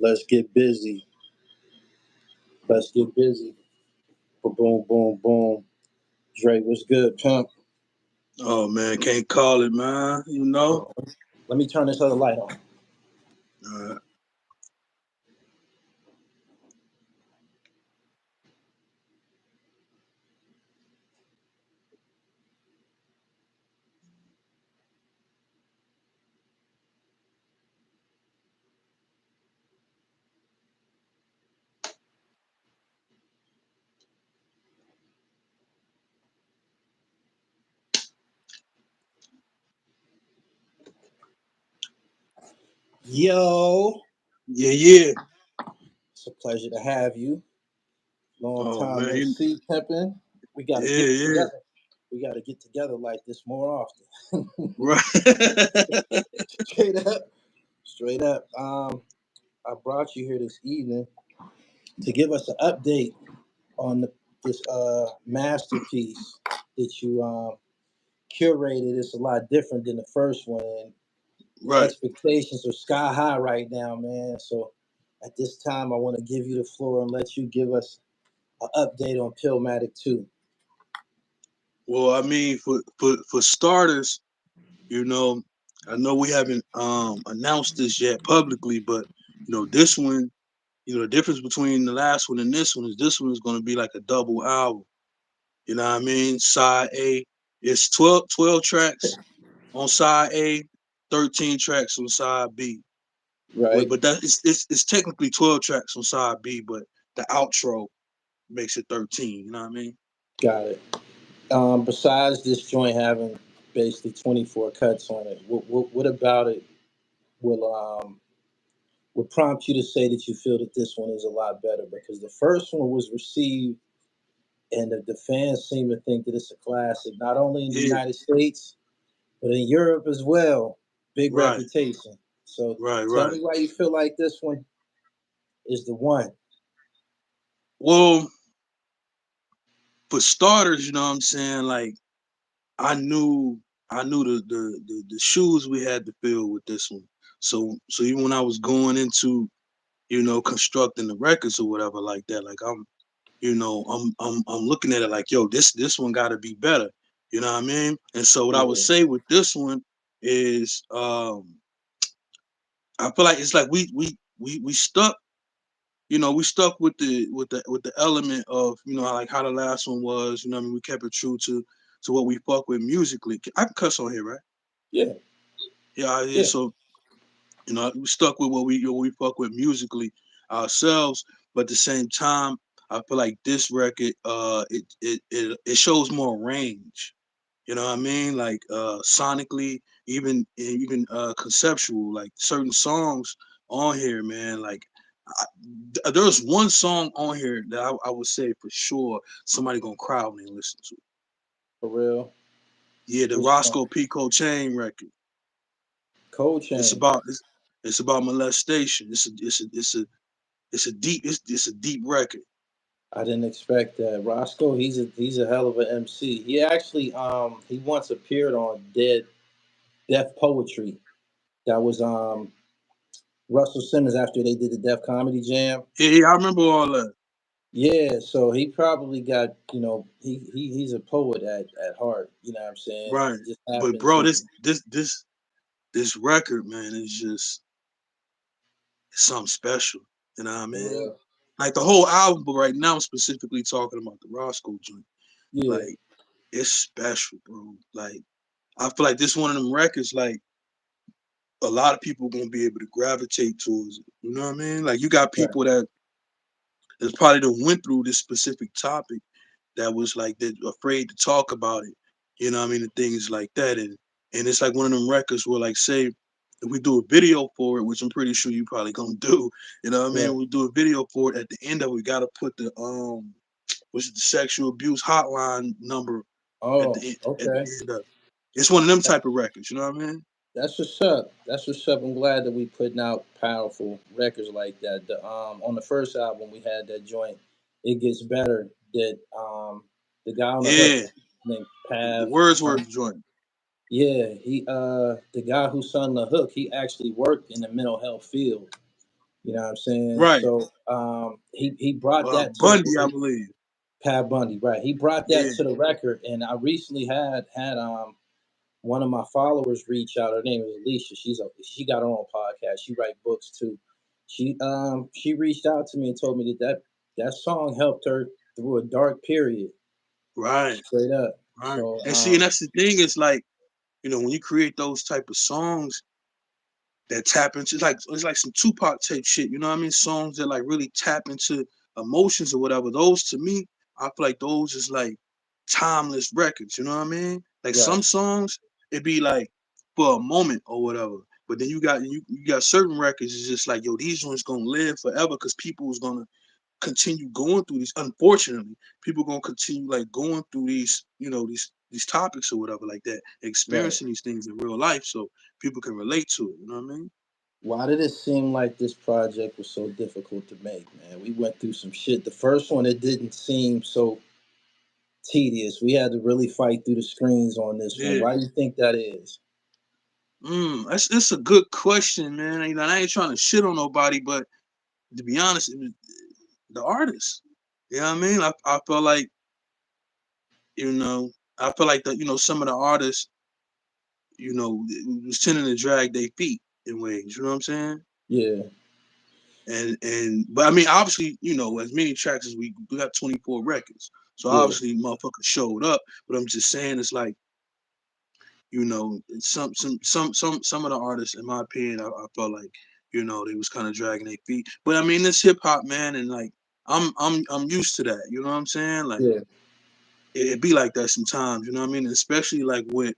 Let's get busy. Let's get busy. Boom, boom, boom. Drake, what's good, pimp? Oh man, can't call it, man. You know. Hold on. Let me turn this other light on. Uh, Yo, yeah, yeah. it's a pleasure to have you. Long Oh time man, no see, pimping. We got to yeah, get yeah. together. We got to get together like this more often. Right. Straight up, straight up. I brought you here this evening to give us an update on this masterpiece that you curated. It's a lot different than the first one, and the Right. expectations are sky high right now, man. So at this time, I want to give you the floor and let you give us an update on Pillmatic 2. Well, I mean, for starters, you know, I know we haven't announced this yet publicly, but this one, the difference between the last one and this one is going to be like a double album. You know what I mean? Side A, it's 12 tracks on side A, 13 tracks on side B. Right, But that it's technically 12 tracks on side B, but the outro makes it 13. You know what I mean? got it. Besides this joint having basically 24 cuts on it, what about it will would prompt you to say that you feel that this one is a lot better? Because the first one was received, and the fans seem to think that it's a classic, not only in the Yeah, United States but in Europe as well. Big right, reputation. So right, tell right. me why you feel like this one is the one. Well, for starters, you know what I'm saying? Like I knew I knew the shoes we had to fill with this one. So even when I was going into, constructing the records or whatever like that, like I'm looking at it like, yo, this one got to be better. You know what I mean? And so what I would Yeah, say with this one is, I feel like it's like we stuck. We stuck with the element of like how the last one was. You know what I mean? We kept it true to what we fuck with musically. I can cuss on here, right? yeah, Yeah, yeah. yeah. So we stuck with what we fuck with musically ourselves, but at the same time, I feel like this record, it shows more range. You know what I mean? Like sonically, even conceptual. Like certain songs on here, man. Like there's one song on here that I would say for sure somebody gonna cry when they listen to it. For real. Yeah, the Which one? Roscoe Pico Chain record. Cold It's Chain. about it's about molestation. It's a deep record. I didn't expect that. Roscoe, he's a hell of an MC. He actually he once appeared on Deaf Poetry. That was Russell Simmons after they did the Def Comedy Jam. Yeah, yeah, I remember all that. Yeah, so he probably got, he's a poet at heart, you know what I'm saying? Right. He just But happened bro, to. this record, man, is just it's something special. You know what I For mean? real. Like the whole album, but right now I'm specifically talking about the Roscoe joint. Yeah, Like it's special, bro. Like I feel like this one of them records, like a lot of people gonna be able to gravitate towards it. You know what I mean? Like you got right. people that's probably done went through this specific topic that was like they're afraid to talk about it. You know what I mean? And things like that. And it's like one of them records where like say if we do a video for it, which I'm pretty sure you probably gonna do, you know what I Right. mean? We do a video for it at the end of it, we gotta put the which is the sexual abuse hotline number at Oh, the at okay. the end of it. It's one of them type of records, you know what I mean? That's what's up. That's what's up. I'm glad that we putting out powerful records like that. On the first album we had that joint, It Gets Better, that the guy on the hook Yeah. named The Pav. Wordsworth joint. Yeah, he the guy who sung the hook, he actually worked in the mental health field. You know what I'm saying? Right. So he brought that to Bundy, I the believe. Pat Bundy, right? He brought that Yeah. to the record, and I recently had one of my followers reach out. Her name is Alicia. She got her own podcast. She write books too. She reached out to me and told me that song helped her through a dark period, Right. straight up. Right. So And see, and that's the thing is like, when you create those type of songs that tap into, it's like some Tupac type shit, you know what I mean? Songs that like really tap into emotions or whatever. Those to me, I feel like those is like timeless records, you know what I mean? Like some right, songs, it be like for a moment or whatever. But then you got certain records, it's just like, yo, these ones gonna live forever because people is gonna continue going through these. Unfortunately, people gonna continue like going through these, these topics or whatever like that, right. experiencing these things in real life, so people can relate to it. You know what I mean? Why did it seem like this project was so difficult to make, man? We went through some shit. The first one, it didn't seem so tedious. We had to really fight through the screens on this one. Yeah. Why do you think that is? That's a good question, man. I ain't trying to shit on nobody, but to be honest, it was the artist. You know what I mean? I felt like, you know, I feel like some of the artists, was tending to drag their feet in ways. You know what I'm saying? Yeah, But I mean, obviously, as many tracks as we got 24 records, so yeah, obviously motherfuckers showed up. But I'm just saying, it's like, some of the artists, in my opinion, I felt like, they was kind of dragging their feet. But I mean, this hip hop, man, and like I'm used to that. You know what I'm saying? Like yeah, it be like that sometimes. You know what I mean? Especially like with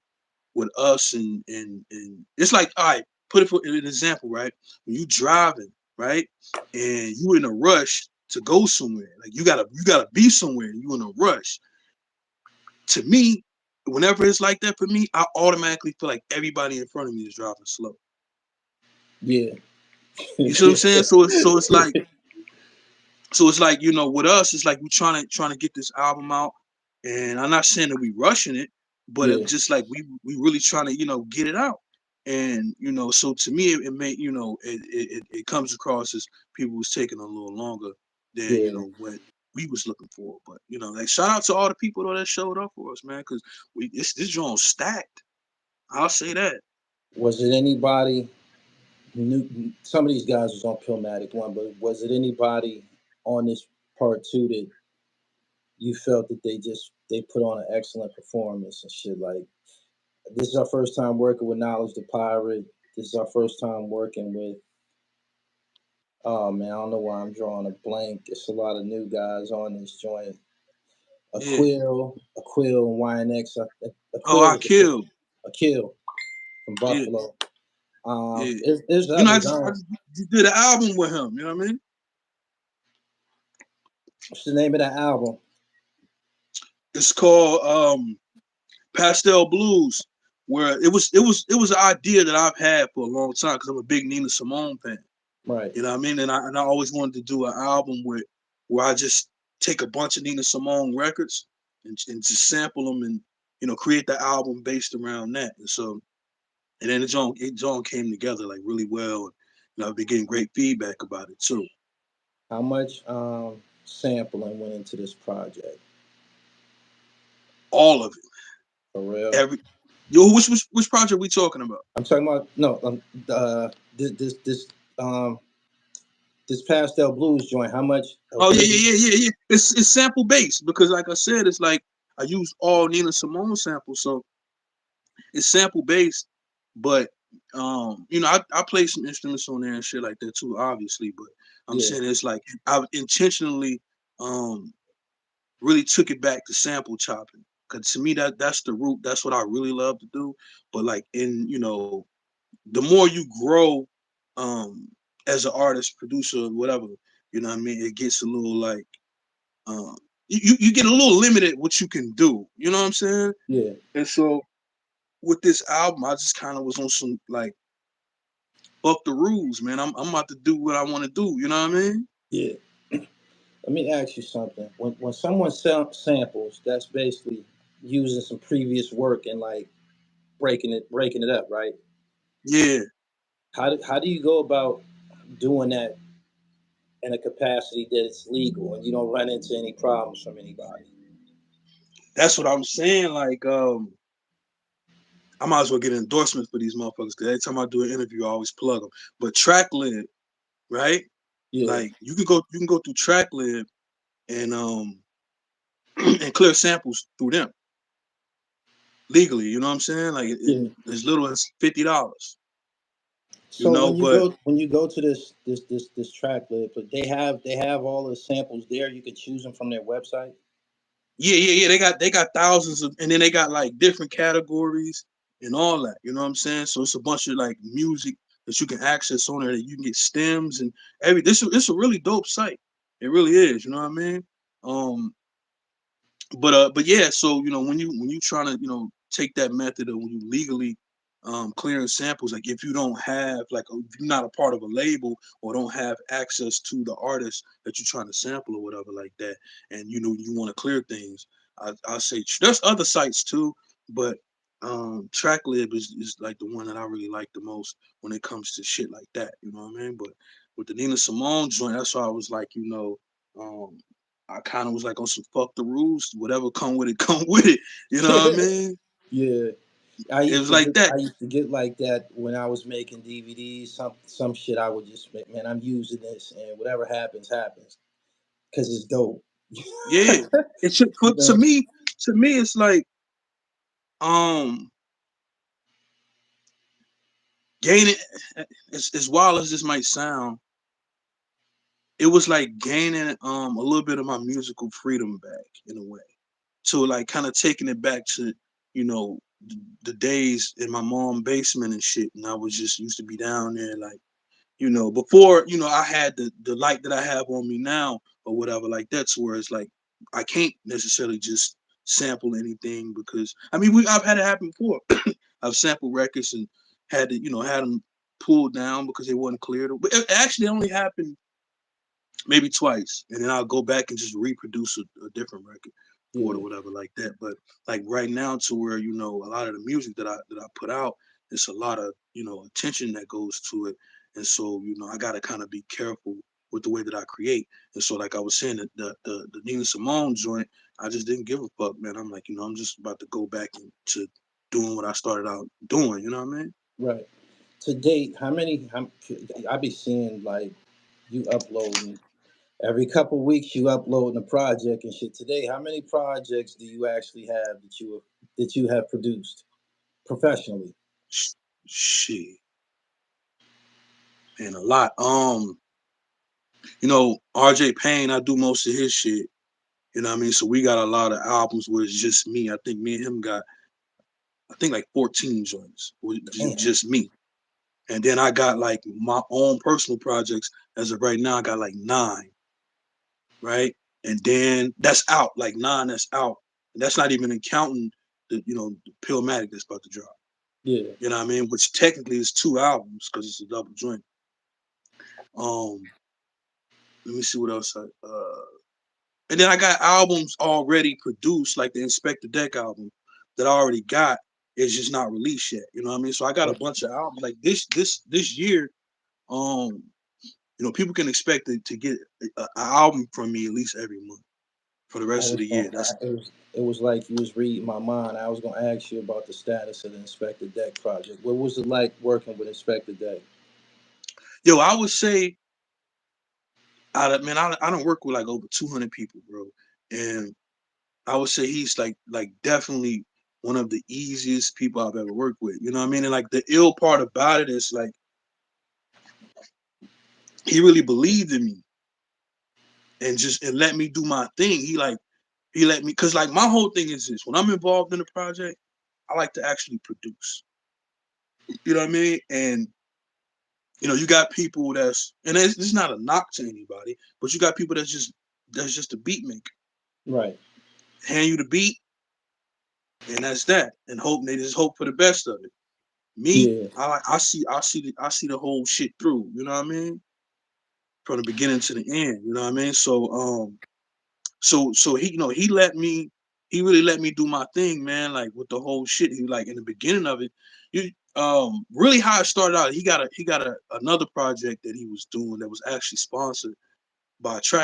us, and it's like, all right, put it for an example, right? When you driving, right, and you in a rush to go somewhere, like you gotta be somewhere, and you in a rush. To me, whenever it's like that for me, I automatically feel like everybody in front of me is driving slow. yeah. You see what I'm saying? So it's like, with us, it's like we trying to get this album out, and I'm not saying that we rushing it, but Yeah, it's just like we really trying to get it out, and so to me it may it comes across as people was taking a little longer than yeah. what we was looking for, but like shout out to all the people though that showed up for us, man, because this joint stacked. I'll say that. Was it anybody new? Some of these guys was on Pillmatic one, but was it anybody on this part two that you felt that they put on an excellent performance and shit? Like, this is our first time working with Knowledge the Pirate. This is our first time working with. Oh man, I don't know why I'm drawing a blank. It's a lot of new guys on this joint. Yeah. Aquil, and YNX. Oh, Aquil I was killed. Aquil from Yeah. Buffalo. Yeah. There's I others. just did an album with him. You know what I mean? What's the name of that album? It's called Pastel Blues, where it was an idea that I've had for a long time because I'm a big Nina Simone fan. Right. You know what I mean? And I always wanted to do an album where I just take a bunch of Nina Simone records and just sample them and create the album based around that. And then it came together like really well. And, I've been getting great feedback about it too. How much sampling went into this project? All of it. For real? Every Yo, which project we talking about? I'm talking about no. Um this Pastel Blues joint. How much Oh yeah, original? yeah, yeah, yeah, yeah. It's sample based because, like I said, it's like I use all Nina Simone samples, so it's sample based. But I play some instruments on there and shit like that too, obviously. But I'm Yeah, saying it's like I've intentionally um really took it back to sample chopping because to me that's the root. That's what I really love to do. But like the more you grow um as an artist, producer, whatever, what I mean, it gets a little like um you get a little limited what you can do. You know what I'm saying? yeah, And so with this album, I just kind of was on some like fuck the rules, man. I'm about to do what I want to do. You know what I mean? yeah. Let me ask you something. When someone samples, that's basically using some previous work and like breaking it up, right? Yeah. How do you go about doing that? in a capacity that it's legal and you don't run into any problems from anybody. That's what I'm saying. Like, I might as well get an endorsement for these motherfuckers because every time I do an interview, I always plug them. But TrackLib, right? Yeah, Like, you can go through TrackLib and and clear samples through them legally. You know what I'm saying? Like, yeah. as little as $50. You So know, but when you go to this track lib, but they have all the samples there. You can choose them from their website. yeah. They got thousands of, and then they got like different categories and all that. You know what I'm saying? So it's a bunch of like music that you can access on there. That you can get stems and every. This a really dope site. It really is. You know what I mean? Um, but yeah, so when you trying to take that method of when you legally clearing samples, like if you don't have like if you're not a part of a label or don't have access to the artist that you're trying to sample or whatever like that, and you want to clear things, I say there's other sites too, but TrackLib is like the one that I really like the most when it comes to shit like that. You know what I mean? But with the Nina Simone joint, that's why I was like, um, I kind of was like on some fuck the rules, whatever come with it, come with it. You know what I mean? Yeah, It was like that. I used to get like that when I was making DVDs. Some shit I would just make, man, I'm using this, and whatever happens happens because it's dope. Yeah. It should You put know? to me it's like um gaining as wild as this might sound, it was like gaining a little bit of my musical freedom back in a way. So like kind of taking it back to, you know, the days in my mom basement and shit. And I was just used to be down there like before, I had the light that I have on me now or whatever like that, to where it's like I can't necessarily just sample anything because I mean I've had it happen before. I've sampled records and had to, had them pulled down because they wasn't cleared. But it actually only happened maybe twice, and then I'll go back and just reproduce a different record for it or Yeah, whatever like that. But like right now, to where a lot of the music that I put out, it's a lot of attention that goes to it, and so I got to kind of be careful with the way that I create. And so, like I was saying, the Nina Simone joint, I just didn't give a fuck, man. I'm like, I'm just about to go back into doing what I started out doing. You know what I mean? right. To date, I be seeing like you uploading every couple weeks. You uploading a project and shit. Today, how many projects do you actually have that you have produced professionally? Shit, man, a lot. RJ Payne, I do most of his shit. You know what I mean? So we got a lot of albums where it's just me. I think me and him got, I think like 14 joints with Damn. just me. And then I got like my own personal projects. As of right now, I got like 9, right? And then that's out, like 9 that's out. And that's not even counting the Pillmatic that's about to drop. Yeah. You know what I mean? Which technically is 2 albums because it's a double joint. Um, Let me see what else and then I got albums already produced, like the Inspector Deck album that I already got. It's just not released yet. You know what I mean? So I got a bunch of albums like this year. Um, people can expect to get an album from me at least every month for the I rest of was the going. year. That's It was like you was reading my mind. I was going to ask you about the status of the Inspector Deck project. What was it like working with Inspector Deck? yo. I would say, I don't work with like over 200 people, bro, and I would say he's like definitely one of the easiest people I've ever worked with. You know what I mean? And like the ill part about it is like he really believed in me and let me do my thing. He let me, because like my whole thing is this: when I'm involved in a project, I like to actually produce. You know what I mean? And you got people and it's not a knock to anybody, but you got people that's just a beat maker. Right. Hand you the beat, and that's that. And they just hope for the best of it. Me, Yeah. I see the whole shit through. You know what I mean? From the beginning to the end. You know what I mean? So he really let me do my thing, man. Like with the whole shit. He like in the beginning of it, you really how it started out. He got another project that he was doing that was actually sponsored, by a track